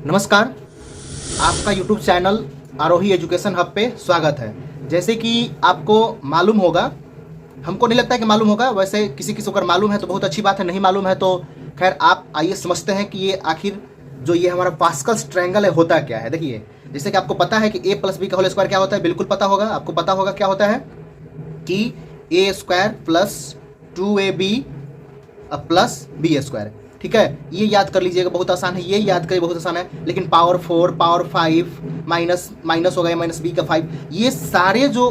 नमस्कार, आपका YouTube channel आरोही education hub पे स्वागत है। जैसे कि आपको मालूम होगा, हमको नहीं लगता है कि मालूम होगा, वैसे किसी किसी को अगर मालूम है तो बहुत अच्छी बात है, नहीं मालूम है तो खैर आप आइए समझते हैं कि ये आखिर जो ये हमारा पास्कल्स ट्रायंगल है होता क्या है। देखिए, जैसे कि आपको पता है कि a प्लस बी का होल स्क्वायर क्या होता है, बिल्कुल पता होगा, आपको पता होगा क्या होता है कि a square plus 2ab plus B square. ठीक है, ये याद कर लीजिएगा, बहुत आसान है, ये याद करिए, बहुत आसान है। लेकिन पावर 4, पावर 5, माइनस माइनस हो गया माइनस बी का 5, ये सारे जो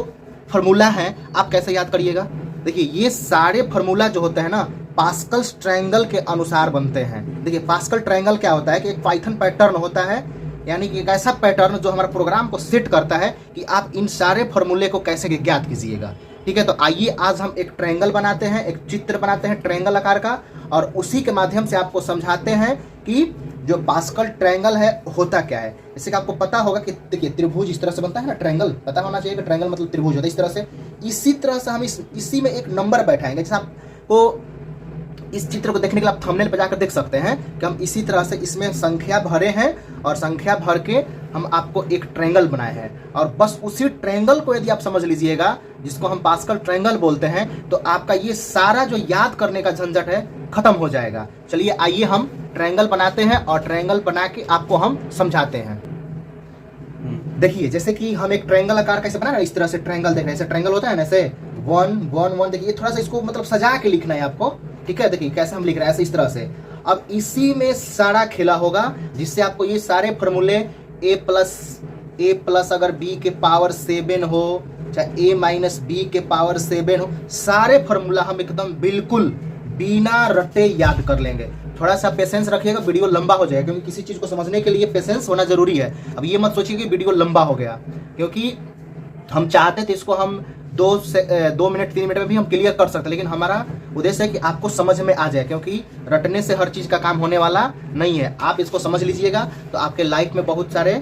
फार्मूला हैं आप कैसे याद करिएगा। देखिए, ये सारे फार्मूला जो होते हैं ना पास्कल्स ट्रायंगल के अनुसार बनते हैं। देखिए, पास्कल ट्रायंगल क्या होता है कि एक पाइथन पैटर्न होता है, यानी कि एक ऐसा पैटर्न जो हमारे प्रोग्राम को सेट करता है कि आप इन सारे फार्मूले को कैसे ज्ञात कीजिएगा। ठीक है, तो आइए आज हम एक ट्रायंगल बनाते हैं, एक चित्र बनाते हैं ट्रायंगल आकार का, और उसी के माध्यम से आपको समझाते हैं कि जो पास्कल ट्रायंगल है होता क्या है। जैसे कि आपको पता होगा कि देखिए, त्रिभुज इस तरह से बनता है ना, ट्रायंगल पता होना चाहिए कि ट्रायंगल मतलब त्रिभुज होता है इस तरह से। इसी तरह से हम इसी में एक नंबर बैठाएंगे। जैसे आपको इस चित्र को देखने के लिए आप थंबनेल पर जाकर देख सकते हैं कि हम इसी तरह से इसमें संख्या भरे हैं और संख्या भर के हम आपको एक ट्रायंगल बनाए हैं। और बस उसी ट्रायंगल को यदि आप समझ लीजिएगा, जिसको हम पास्कल ट्रायंगल बोलते हैं, तो आपका ये सारा जो याद करने का झंझट है खत्म हो जाएगा। चलिए आइए हम ट्रायंगल बनाते हैं और ट्रायंगल बना के आपको हम समझाते हैं। देखिए, जैसे कि हम एक ट्रायंगल आकार कैसे बना रहे हैं, इस तरह से ट्रायंगल देख रहे हैं, ऐसे ट्रायंगल होता है ना, ऐसे 1 1 1। देखिए, थोड़ा सा इसको मतलब सजा के लिखना है आपको। ठीक है, देखिए कैसे हम लिख रहे हैं, ऐसे इस तरह से। अब इसी में सारा खेला होगा, जिससे आपको ये सारे फॉर्मूले a प्लस अगर b के पावर 7 हो, चाहे a माइनस b के पावर 7 हो, सारे फॉर्मूला हम एकदम बिल्कुल बिना रटे याद कर लेंगे। थोड़ा सा पेशेंस रखिएगा, वीडियो लंबा हो जाएगा, क्योंकि किसी चीज को समझने के लिए पेशेंस होना जरूरी है। अब ये मत सोचिए कि वीडियो लंबा हो गया, क्योंकि हम चाहते थे इसको हम 2 मिनट 3 मिनट में भी हम क्लियर कर सकते, लेकिन हमारा उद्देश्य है कि आपको समझ में आ जाए, क्योंकि रटने से हर चीज का काम होने वाला नहीं है। आप इसको समझ लीजिएगा तो आपके लाइफ में बहुत सारे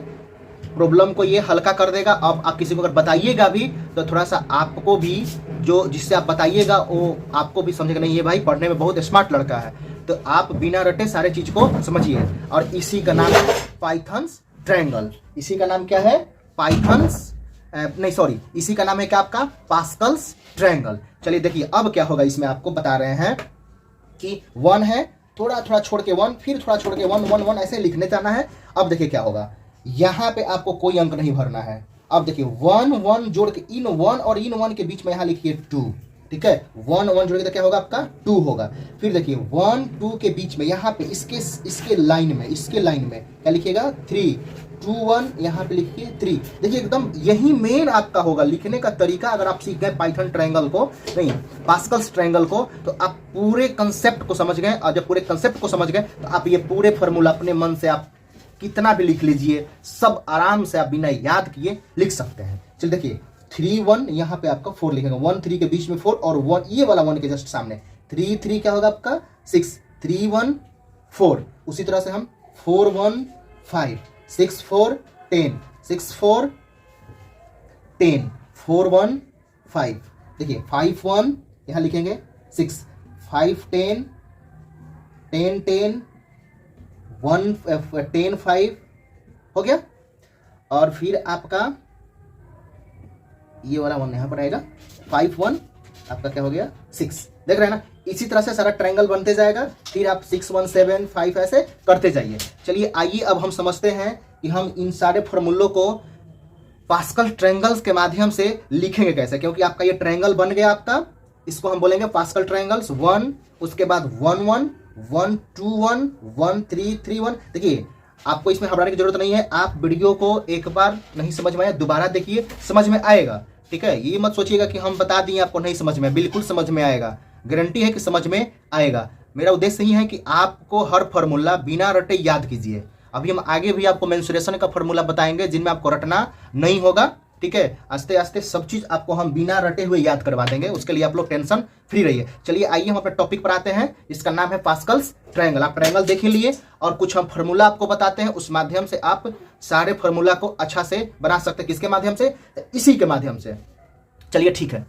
प्रॉब्लम को ये हल्का कर देगा। अब आप किसी को अगर बताइएगा भी तो थोड़ा सा आपको भी, जो जिससे आप बताइएगा वो आपको भी समझेगा, नहीं ये भाई पढ़ने में बहुत स्मार्ट लड़का है। तो आप बिना रटे सारे चीज को समझिए, और इसी का नाम है पाइथन्स ट्रायंगल। इसी का नाम क्या है, पाइथन्स नहीं सॉरी, इसी का नाम है क्या आपका, पास्कल्स ट्रायंगल। चलिए देखिए, अब क्या होगा, इसमें आपको बता रहे हैं कि 1 है, थोड़ा थोड़ा छोड़ के 1, फिर थोड़ा छोड़ के 1 1 1 ऐसे लिखने जाना है। अब देखिए क्या होगा, यहाँ पे आपको कोई अंक नहीं भरना है। अब देखिए 1 1 जोड़ के इन 1 और इन 1 के बीच में यहाँ लिखिए 2। ठीक है, 1 1 जोड़ के तो क्या होगा आपका 2 होगा। फिर देखिए 1 2 के बीच में यहाँ पे इसके लाइन में क्या लिखिएगा 3 2 1, यहाँ पे लिखिए 3। देखिए एकदम यही मेन आपका होगा लिखने का तरीका। अगर आप सीख गए पाइथन ट्रायंगल को, नहीं पास्कल्स ट्रायंगल को, तो आप पूरे कंसेप्ट को समझ गए। और जब पूरे कंसेप्ट को समझ गए तो आप ये पूरे फॉर्मूला अपने मन से आप कितना भी लिख लीजिए, सब आराम से आप बिना याद किए लिख सकते हैं। चलिए देखिए 3 1, यहाँ पे आपका 4 लिखेगा, 1 3 के बीच में 4, और 1 ये वाला 1 के जस्ट सामने 3 3 क्या होगा आपका 6, 3 1 4। उसी तरह से हम 4 1 5, 6 4 10, 6 4 10, 4 1 5। देखिए 5 1 यहाँ लिखेंगे 6, 5 10 10 10 1 10 5 हो गया। और फिर आपका ये वाला 1 यहाँ पर आएगा, 5 1 आपका क्या हो गया 6। देख रहे हैं ना, इसी तरह से सारा ट्रायंगल बनते जाएगा। फिर आप 6 1 7 5 ऐसे करते जाइए। चलिए आइए अब हम समझते हैं कि हम इन सारे फॉर्मूलों को पास्कल ट्रायंगल्स के माध्यम से लिखेंगे कैसे। क्योंकि आपका ये ट्रायंगल बन गया आपका, इसको हम बोलेंगे पास्कल ट्रायंगल्स 1, उसके बाद 1 1 1 2 1 1 3 3 1। देखिए आपको इसमें घबराने की जरूरत नहीं है, आप वीडियो को एक बार नहीं समझ में आया दोबारा देखिए, समझ में आएगा। ठीक है, ये मत सोचिएगा कि हम बता दिए आपको नहीं समझ में, बिल्कुल समझ में आएगा, गारंटी है कि समझ में आएगा। मेरा उद्देश्य यही है कि आपको हर फॉर्मूला बिना रटे याद कीजिए। अभी हम आगे भी आपको मेंसुरेशन का फॉर्मूला बताएंगे जिनमें आपको रटना नहीं होगा। ठीक है, आस्ते आस्ते सब चीज आपको हम बिना रटे हुए याद करवा देंगे, उसके लिए आप लोग टेंशन फ्री रहिए। चलिए आइए हम अपने टॉपिक पर आते हैं, इसका नाम है पास्कल्स ट्रायंगल। आप ट्रायंगल देख लिए और कुछ हम फॉर्मूला आपको बताते हैं, उस माध्यम से आप सारे फॉर्मूला को अच्छा से बना सकते हैं। किसके माध्यम से, इसी के माध्यम से। चलिए ठीक है,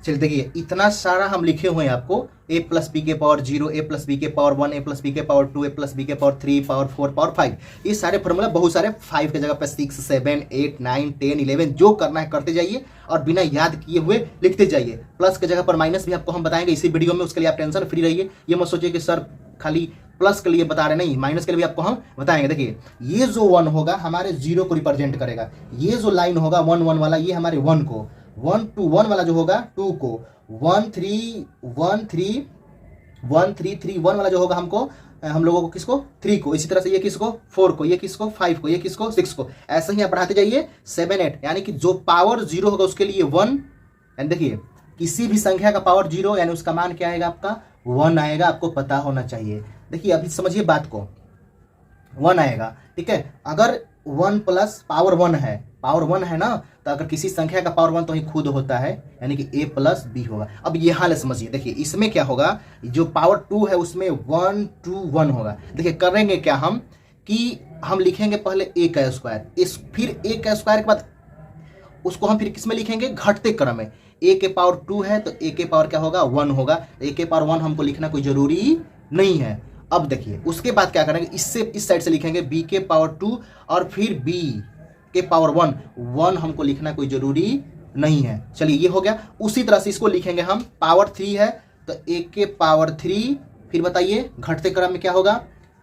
चलिए देखिए, इतना सारा हम लिखे हुए हैं आपको, a प्लस बी के पावर 0, a प्लस बी के पावर 1, a प्लस बी के पावर 2, a प्लस बी के पावर 3, पावर 4, पावर 5, ये सारे फॉर्मूला बहुत सारे 5 के जगह पे 6, 7, 8, 9, 10, 11 जो करना है करते जाइए और बिना याद किए हुए लिखते जाइए। प्लस के जगह पर माइनस भी आपको हम बताएंगे इसी वीडियो में, उसके लिए आप टेंशन फ्री रहिए। ये मत सोचिए कि सर खाली प्लस के लिए बता रहे, नहीं, माइनस के लिए भी आपको हम बताएंगे। देखिए ये जो 1 होगा हमारे 0 को रिप्रेजेंट करेगा, ये जो लाइन होगा 1 1 वाला ये हमारे 1 को, 1 2 1 वाला जो होगा 2 को, 1 3 1 3 1 3 3 1 वाला जो होगा हमको, हम लोगों को किसको 3 को, इसी तरह से ये किसको 4 को, ये किसको 5 को, ये किसको 6 को, ऐसे ही आप बढ़ाते जाइए 7 8, यानी कि जो पावर 0 होगा उसके लिए 1। एंड देखिए किसी भी संख्या का पावर 0 यानी उसका मान क्या आएगा आपका 1 आएगा, आपको पता होना चाहिए। देखिए अभी समझिए बात को, 1 आएगा, ठीक है। अगर 1 प्लस पावर 1 है, पावर 1 है ना, तो अगर किसी संख्या का पावर 1 तो ही खुद होता है, यानी कि a प्लस बी होगा। अब ये हाल समझिए, देखिए इसमें क्या होगा, जो पावर 2 है उसमें 1 2 1 होगा। देखिए करेंगे क्या हम कि हम लिखेंगे पहले a का स्क्वायर, इस फिर a का स्क्वायर के बाद उसको हम फिर किस में लिखेंगे, घटते क्रम में। a के पावर 2 है तो a के पावर क्या होगा 1 होगा, a के पावर 1 हमको लिखना कोई जरूरी नहीं है। अब देखिए उसके बाद क्या करेंगे, इससे इस साइड से लिखेंगे b के पावर 2 और फिर b के पावर 1 हमको लिखना कोई जरूरी नहीं है। चलिए ये हो गया। उसी तरह से इसको लिखेंगे हम, पावर 3 है तो a के पावर 3, फिर बताइए घटते क्रम में क्या होगा,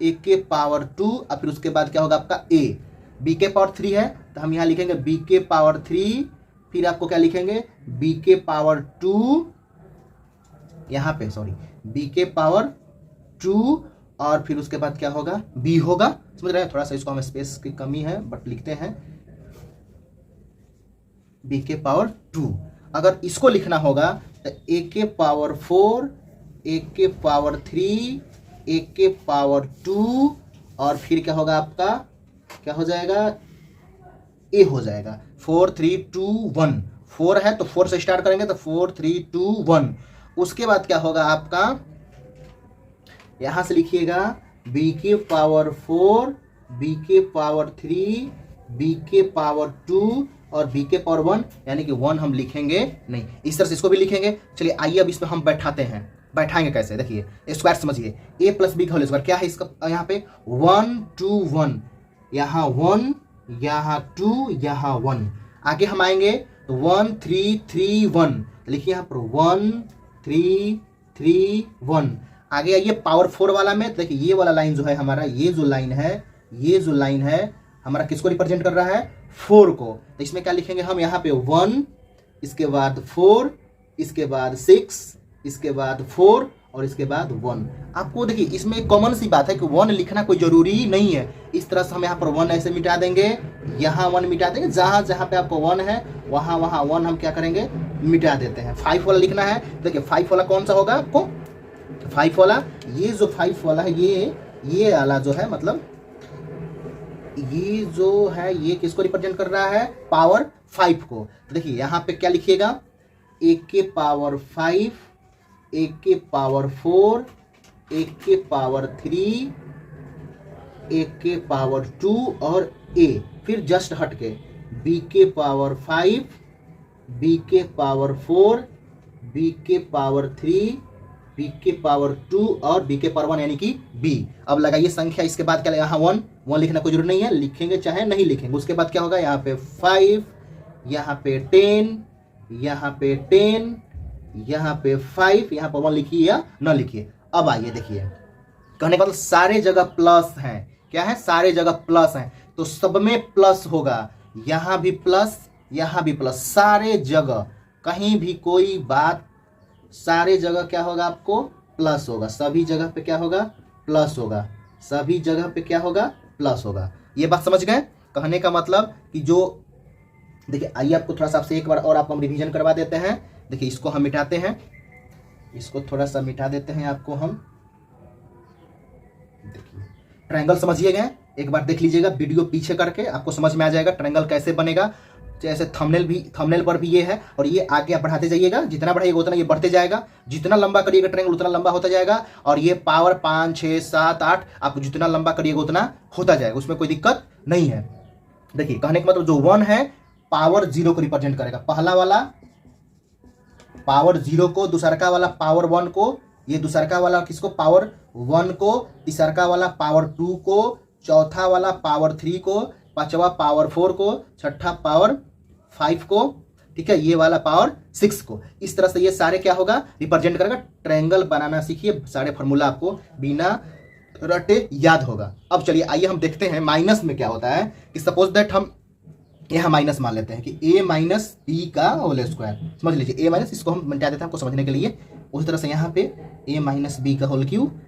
a के पावर 2 और फिर उसके बाद क्या होगा आपका a, b के पावर 3 है तो हम यहाँ लिखेंगे b के पावर 3, फिर आपको क्या लिखेंगे b के पावर 2, यहाँ पे सॉरी b के पावर 2 और फिर उसके बाद क्या होगा b होगा। समझ रहे हैं, थोड़ा सा इसको हम स्पेस की कमी है बट लिखते हैं b के पावर 2। अगर इसको लिखना होगा तो a के पावर 4, a के पावर 3, a के पावर 2 और फिर क्या होगा आपका, क्या हो जाएगा a हो जाएगा 4 3 2 1, 4 है तो 4 से स्टार्ट करेंगे तो 4 3 2 1। उसके बाद क्या होगा आपका, यहां से लिखिएगा b के पावर 4, b के पावर 3, b के पावर 2 और b के पावर 1, यानी कि 1 हम लिखेंगे नहीं, इस तरह से इसको भी लिखेंगे। चलिए आइए अब इसमें हम बैठाते हैं, बैठाएंगे कैसे, देखिए स्क्वायर समझिए, a प्लस बी का होल स्क्वायर क्या है इसका, यहाँ पे 1 2 1, यहाँ 1, यहाँ 2, यहाँ 1। आगे हम आएंगे तो 1 3 3 1, लिखिए यहाँ पर 1 3 3 1। आगे आइए पावर 4 वाला में, देखिए ये वाला लाइन जो है हमारा, ये जो लाइन है, ये जो लाइन है हमारा किसको रिप्रेजेंट कर रहा है 4 को, तो इसमें क्या लिखेंगे हम यहाँ पे 1, इसके बाद 4, इसके बाद 6, इसके बाद 4 और इसके बाद 1। आपको देखिए इसमें कॉमन सी बात है कि 1 लिखना कोई जरूरी नहीं है। इस तरह से हम यहाँ पर 1 ऐसे मिटा देंगे, यहाँ 1 मिटा देंगे, जहां जहां पे आपको 1 है वहां 1 हम क्या करेंगे मिटा देते हैं। 5 वाला लिखना है, देखिए 5 वाला कौन सा होगा आपको, 5 वाला, ये जो 5 वाला है ये वाला जो है, मतलब ये जो है ये किसको रिप्रेजेंट कर रहा है पावर 5 को। तो देखिए यहाँ पे क्या लिखिएगा, a के पावर 5, a के पावर 4, a के पावर 3, a के पावर 2 और a, फिर जस्ट हट के b के पावर 5, b के पावर 4, b के पावर 3, b के पावर 2 और b के पावर 1 यानी कि b। अब लगाइए संख्या, इसके बाद क्या, यहाँ 1 लिखना कोई जरूरी नहीं है, लिखेंगे चाहे नहीं लिखेंगे। उसके बाद क्या होगा, यहाँ पे 5, यहाँ पे 10, यहाँ पे 10, यहाँ पे 5, यहाँ पर 1 लिखिए या ना लिखिए। अब आइए देखिए, कहने का मतलब सारे जगह प्लस हैं, क्या है सारे जगह प्लस हैं तो सब में प्लस होगा, यहाँ भी प्लस, यहाँ भी प्लस, सारे जगह कहीं भी कोई बात, सारे जगह क्या होगा आपको प्लस होगा, सभी जगह पे क्या होगा प्लस होगा, सभी जगह पे क्या होगा प्लस होगा। ये बात समझ गए, कहने का मतलब कि जो, देखिए आइए आपको थोड़ा सा आपसे एक बार और आपको हम रिवीजन करवा देते हैं। देखिए इसको हम मिटाते हैं, इसको थोड़ा सा मिटा देते हैं आपको हम। देखिए ट्रायंगल समझिए गए, एक बार देख लीजिएगा वीडियो पीछे करके, आपको समझ में आ जाएगा ट्रायंगल कैसे बनेगा। जैसे थंबनेल पर भी ये है, और ये आगे आप बढ़ाते जाइएगा, जितना बढ़ाइएगा उतना ये बढ़ते जाएगा, जितना लंबा करिएगा ट्रायंगल उतना लंबा होता जाएगा, और ये पावर 5 6 7 8 आप जितना लंबा करिएगा उतना होता जाएगा, उसमें कोई दिक्कत नहीं है। देखिए कहने का मतलब जो 1 है पावर 0 को रिप्रेजेंट करेगा, पहला वाला पावर 0 को, दूसरका वाला पावर 1 को, ये दूसरका वाला किसको पावर 1 को, तीसरका वाला पावर 2 को, चौथा वाला पावर 3 को, पांचवा पावर 4 को, छठा पावर 5 को, ठीक है, ये वाला पावर 6 को। इस तरह से ये सारे क्या होगा रिप्रेजेंट करेगा। ट्रायंगल बनाना सीखिए, सारे फॉर्मूला आपको बिना रटे याद होगा। अब चलिए आइए हम देखते हैं माइनस में क्या होता है कि सपोज दैट हम यहाँ माइनस मान लेते हैं कि a माइनस बी का होल स्क्वायर, समझ लीजिए a माइनस, इसको हम मिटा देते हैं आपको समझने के लिए। उसी तरह से यहाँ पे a माइनस बी का whole cube,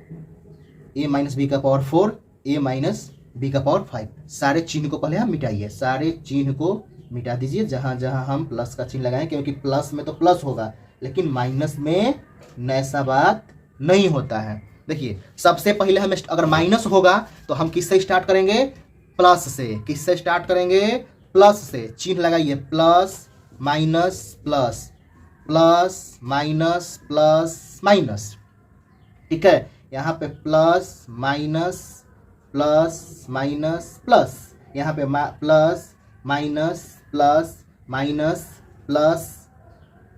a minus B का पावर 4, a माइनस बी का पावर 5। सारे चिन्ह को पहले हम मिटाइए, सारे चिन्ह को मिटा दीजिए जहाँ जहाँ हम प्लस का चिन्ह लगाएं, क्योंकि प्लस में तो प्लस होगा लेकिन माइनस में ऐसा बात नहीं होता है। देखिए सबसे पहले हम अगर माइनस होगा तो हम किससे स्टार्ट करेंगे, प्लस से। किससे स्टार्ट करेंगे, प्लस से। चिन्ह लगाइए, plus minus plus, plus minus plus minus, ठीक है। यहाँ पे plus minus plus minus plus, यहाँ पे plus minus plus minus plus,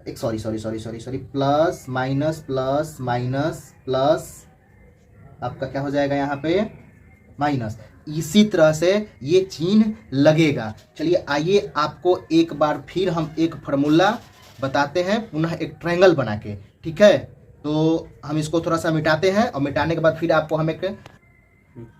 एक sorry plus minus plus minus plus, आपका क्या हो जाएगा यहाँ पे माइनस। इसी तरह से ये चिन्ह लगेगा। चलिए आइए आपको एक बार फिर हम एक फार्मूला बताते हैं, पुनः एक ट्रायंगल बना के, ठीक है। तो हम इसको थोड़ा सा मिटाते हैं और मिटाने के बाद फिर आपको हम एक,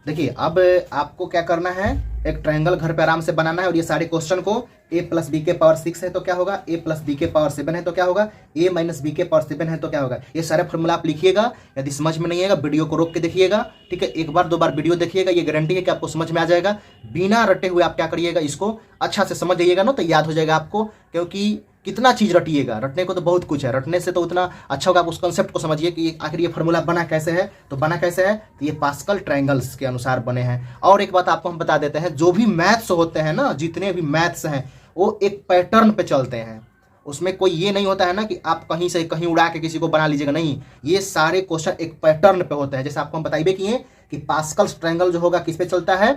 देखिए अब आपको क्या करना है, एक ट्रायंगल घर पे आराम से बनाना है। और ये सारे क्वेश्चन को a प्लस बी के पावर 6 है तो क्या होगा, a प्लस बी के पावर 7 है तो क्या होगा, a माइनस बी के पावर 7 है तो क्या होगा। ये सारे फॉर्मूला आप लिखिएगा, यदि समझ में नहीं आएगा वीडियो को रोक के देखिएगा, ठीक है। एक बार दो बार वीडियो देखिएगा, ये गारंटी है कि आपको समझ में आ जाएगा। बिना रटे हुए आप क्या करिएगा, इसको अच्छा से समझ जाइएगा ना, तो याद हो जाएगा आपको। क्योंकि कितना चीज़ रटिएगा, रटने को तो बहुत कुछ है, रटने से तो उतना अच्छा होगा। आप उस कंसेप्ट को समझिए कि आखिर ये फार्मूला बना कैसे है। तो बना कैसे है, तो ये पास्कल ट्रायंगल्स के अनुसार बने हैं। और एक बात आपको हम बता देते हैं, जो भी मैथ्स होते हैं ना, जितने भी मैथ्स हैं वो एक पैटर्न पे चलते हैं। उसमें कोई ये नहीं होता है ना कि आप कहीं से कहीं उड़ा के किसी को बना लीजिएगा, नहीं। ये सारे क्वेश्चन एक पैटर्न पे होते हैं। जैसे आपको हम बताइए कि कि पास्कल ट्रायंगल जो होगा किस पे चलता है,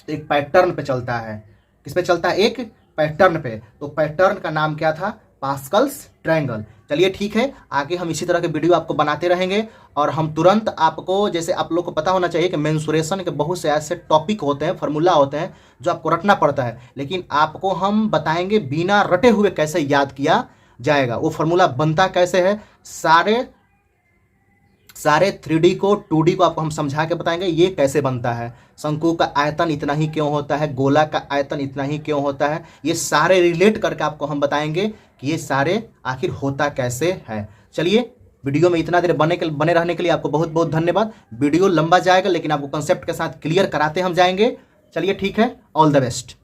एक पैटर्न पे चलता है। किस पे चलता है, एक पैटर्न पे। तो पैटर्न का नाम क्या था, पास्कल्स ट्रायंगल। चलिए ठीक है, आगे हम इसी तरह के वीडियो आपको बनाते रहेंगे। और हम तुरंत आपको, जैसे आप लोग को पता होना चाहिए कि मेंसुरेशन के बहुत से ऐसे टॉपिक होते हैं, फार्मूला होते हैं जो आपको रटना पड़ता है, लेकिन आपको हम बताएंगे बिना रटे हुए कैसे याद किया जाएगा। वो फार्मूला बनता कैसे है, सारे 3D को 2D को आपको हम समझा के बताएंगे ये कैसे बनता है। शंकु का आयतन इतना ही क्यों होता है, गोला का आयतन इतना ही क्यों होता है, ये सारे रिलेट करके आपको हम बताएंगे कि ये सारे आखिर होता कैसे है। चलिए वीडियो में इतना देर बने रहने के लिए आपको बहुत बहुत धन्यवाद। वीडियो लंबा जाएगा लेकिन आपको कंसेप्ट के साथ क्लियर कराते हम जाएंगे। चलिए ठीक है, ऑल द बेस्ट।